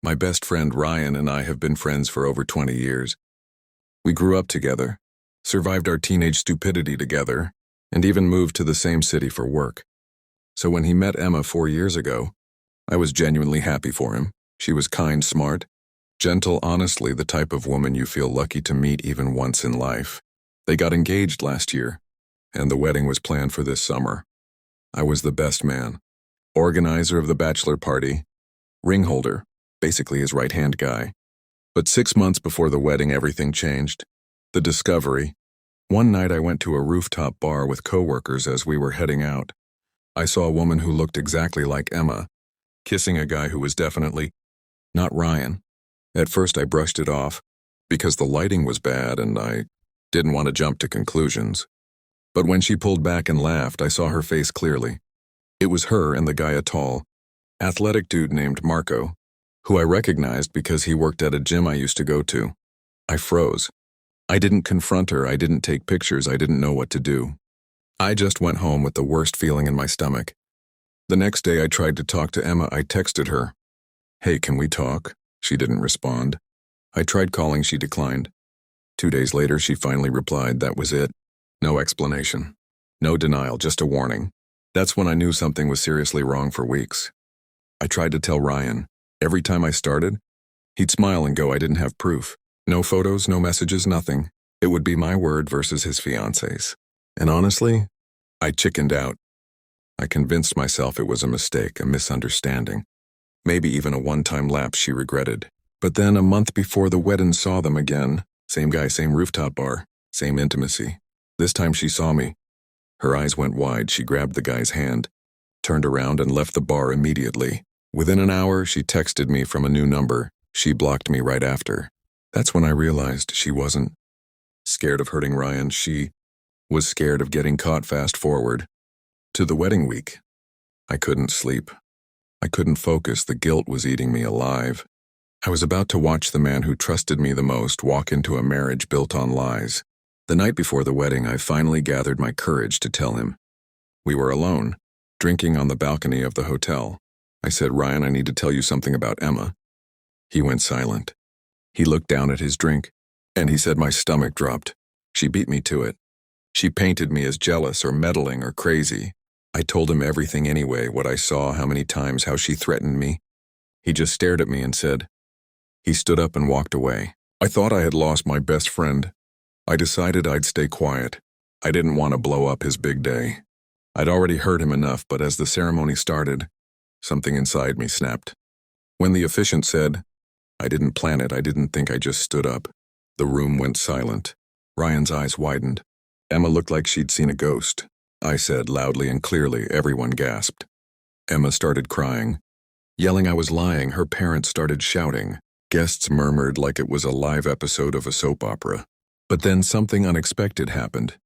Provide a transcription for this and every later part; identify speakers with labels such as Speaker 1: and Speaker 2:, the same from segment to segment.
Speaker 1: My best friend Ryan and I have been friends for over 20 years. We grew up together, survived our teenage stupidity together, and even moved to the same city for work. So when he met Emma 4 years ago, I was genuinely happy for him. She was kind, smart, gentle, honestly the type of woman you feel lucky to meet even once in life. They got engaged last year, and the wedding was planned for this summer. I was the best man, organizer of the bachelor party, ring holder, basically his right-hand guy. But 6 months before the wedding, everything changed. The discovery. One night I went to a rooftop bar with coworkers as we were heading out. I saw a woman who looked exactly like Emma, kissing a guy who was definitely not Ryan. At first I brushed it off, because the lighting was bad and I didn't want to jump to conclusions. But when she pulled back and laughed, I saw her face clearly. It was her and the guy, a tall, athletic dude named Marco, who I recognized because he worked at a gym I used to go to. I froze. I didn't confront her, I didn't take pictures, I didn't know what to do. I just went home with the worst feeling in my stomach. The next day I tried to talk to Emma. I texted her, "Hey, can we talk?" She didn't respond. I tried calling, she declined. 2 days later she finally replied. That was it. No explanation. No denial, just a warning. That's when I knew something was seriously wrong. For weeks I tried to tell Ryan. Every time I started, he'd smile and go, I didn't have proof. No photos, no messages, nothing. It would be my word versus his fiance's. And honestly, I chickened out. I convinced myself it was a mistake, a misunderstanding. Maybe even a one-time lapse she regretted. But then a month before the wedding saw them again. Same guy, same rooftop bar, same intimacy. This time she saw me. Her eyes went wide. She grabbed the guy's hand, turned around and left the bar immediately. Within an hour, she texted me from a new number. She blocked me right after. That's when I realized she wasn't scared of hurting Ryan. She was scared of getting caught. Fast forward to the wedding week. I couldn't sleep. I couldn't focus. The guilt was eating me alive. I was about to watch the man who trusted me the most walk into a marriage built on lies. The night before the wedding, I finally gathered my courage to tell him. We were alone, drinking on the balcony of the hotel. I said, "Ryan, I need to tell you something about Emma." He went silent. He looked down at his drink, and he said, my stomach dropped. She beat me to it. She painted me as jealous or meddling or crazy. I told him everything anyway, what I saw, how many times, how she threatened me. He just stared at me and said. He stood up and walked away. I thought I had lost my best friend. I decided I'd stay quiet. I didn't want to blow up his big day. I'd already hurt him enough, but as the ceremony started, something inside me snapped. When the officiant said, I didn't plan it, I didn't think, I just stood up. The room went silent. Ryan's eyes widened. Emma looked like she'd seen a ghost. I said loudly and clearly. Everyone gasped. Emma started crying, yelling I was lying. Her parents started shouting. Guests murmured like it was a live episode of a soap opera. But then something unexpected happened.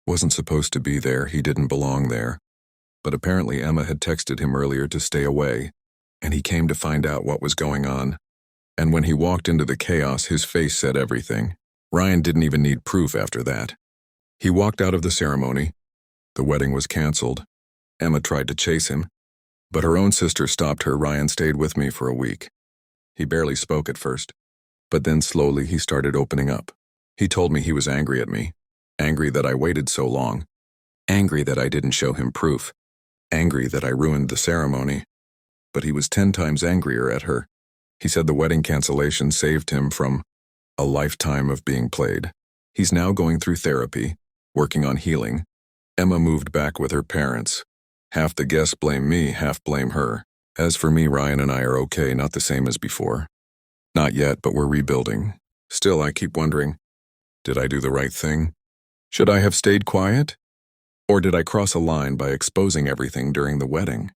Speaker 1: Wasn't supposed to be there, he didn't belong there. But apparently Emma had texted him earlier to stay away, and he came to find out what was going on. And when he walked into the chaos, his face said everything. Ryan didn't even need proof after that. He walked out of the ceremony. The wedding was canceled. Emma tried to chase him, but her own sister stopped her. Ryan stayed with me for a week. He barely spoke at first, but then slowly he started opening up. He told me he was angry at me, angry that I waited so long, angry that I didn't show him proof, angry that I ruined the ceremony. But he was 10 times angrier at her. He said the wedding cancellation saved him from a lifetime of being played. He's now going through therapy, working on healing. Emma moved back with her parents. Half the guests blame me, half blame her. As for me, Ryan and I are okay, not the same as before. Not yet, but we're rebuilding. Still, I keep wondering, did I do the right thing? Should I have stayed quiet? Or did I cross a line by exposing everything during the wedding?